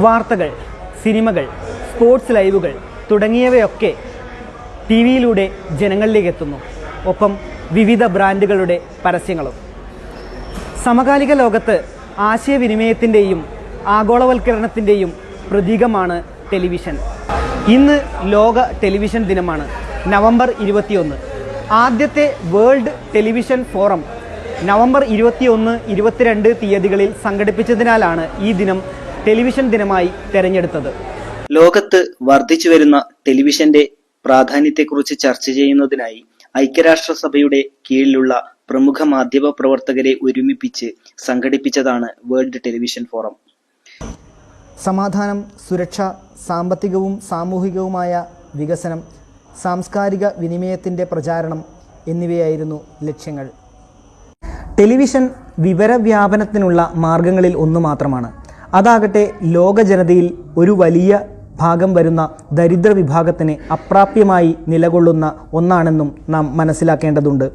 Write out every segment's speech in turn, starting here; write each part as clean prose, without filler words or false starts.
വാർത്തകൾ, സിനിമകൾ, സ്പോർട്സ് ലൈവുകൾ തുടങ്ങിയവയൊക്കെ ടി വിയിലൂടെ ജനങ്ങളിലേക്ക് എത്തുന്നു. ഒപ്പം വിവിധ ബ്രാൻഡുകളുടെ പരസ്യങ്ങളും. സമകാലിക ലോകത്ത് ആശയവിനിമയത്തിൻ്റെയും ആഗോളവൽക്കരണത്തിൻ്റെയും പ്രതീകമാണ് ടെലിവിഷൻ. ഇന്ന് ലോക ടെലിവിഷൻ ദിനമാണ്. നവംബർ 21. ആദ്യത്തെ വേൾഡ് ടെലിവിഷൻ ഫോറം നവംബർ 21, 22 തീയതികളിൽ സംഘടിപ്പിച്ചതിനാലാണ് ഈ ദിനം ടെലിവിഷൻ ദിനമായി തെരഞ്ഞെടുത്തത്. ലോകത്ത് വർദ്ധിച്ചു വരുന്ന ടെലിവിഷന്റെ പ്രാധാന്യത്തെക്കുറിച്ച് ചർച്ച ചെയ്യുന്നതിനായി ഐക്യരാഷ്ട്രസഭയുടെ കീഴിലുള്ള പ്രമുഖ മാധ്യമ പ്രവർത്തകരെ ഒരുമിപ്പിച്ച് സംഘടിപ്പിച്ചതാണ് വേൾഡ് ടെലിവിഷൻ ഫോറം. സമാധാനം, സുരക്ഷ, സാമ്പത്തികവും സാമൂഹികവുമായ വികസനം, സാംസ്കാരിക വിനിമയത്തിൻ്റെ പ്രചാരണം എന്നിവയായിരുന്നു ലക്ഷ്യങ്ങൾ. ടെലിവിഷൻ വിവരവ്യാപനത്തിനുള്ള മാർഗങ്ങളിൽ ഒന്ന് മാത്രമാണ്. അതാകട്ടെ ലോക ജനതയിൽ ഒരു വലിയ ഭാഗം വരുന്ന ദരിദ്ര വിഭാഗത്തിന് അപ്രാപ്യമായി നിലകൊള്ളുന്ന ഒന്നാണെന്നും നാം മനസ്സിലാക്കേണ്ടതുണ്ട്.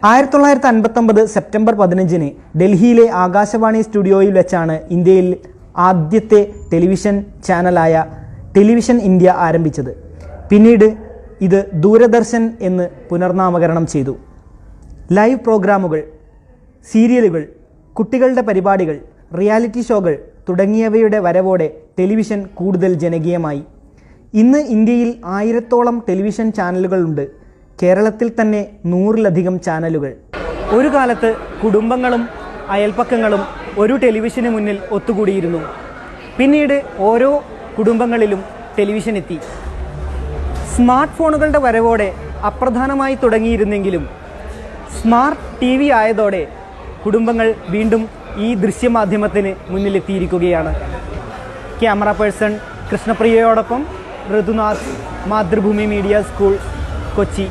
1959 സെപ്റ്റംബർ 15 ഡൽഹിയിലെ ആകാശവാണി സ്റ്റുഡിയോയിൽ വെച്ചാണ് ഇന്ത്യയിൽ ആദ്യത്തെ ടെലിവിഷൻ ചാനലായ ടെലിവിഷൻ ഇന്ത്യ ആരംഭിച്ചത്. പിന്നീട് ഇത് ദൂരദർശൻ എന്ന് പുനർനാമകരണം ചെയ്തു. ലൈവ് പ്രോഗ്രാമുകൾ, സീരിയലുകൾ, കുട്ടികളുടെ പരിപാടികൾ, റിയാലിറ്റി ഷോകൾ തുടങ്ങിയവയുടെ വരവോടെ ടെലിവിഷൻ കൂടുതൽ ജനകീയമായി. ഇന്ന് ഇന്ത്യയിൽ 1000-ഓളം ടെലിവിഷൻ ചാനലുകളുണ്ട്. കേരളത്തിൽ തന്നെ 100-ലധികം ചാനലുകൾ. ഒരു കാലത്ത് കുടുംബങ്ങളും അയൽപ്പക്കങ്ങളും ഒരു ടെലിവിഷന് മുന്നിൽ ഒത്തുകൂടിയിരുന്നു. പിന്നീട് ഓരോ കുടുംബങ്ങളിലും ടെലിവിഷൻ എത്തി. സ്മാർട്ട് ഫോണുകളുടെ വരവോടെ അപ്രധാനമായി തുടങ്ങിയിരുന്നെങ്കിലും സ്മാർട്ട് TV ആയതോടെ കുടുംബങ്ങൾ വീണ്ടും ഈ ദൃശ്യമാധ്യമത്തിന് മുന്നിലെത്തിയിരിക്കുകയാണ്. ക്യാമറ പേഴ്സൺ കൃഷ്ണപ്രിയയോടൊപ്പം ഋതുനാഥ്, മാതൃഭൂമി മീഡിയ സ്കൂൾ, കൊച്ചി.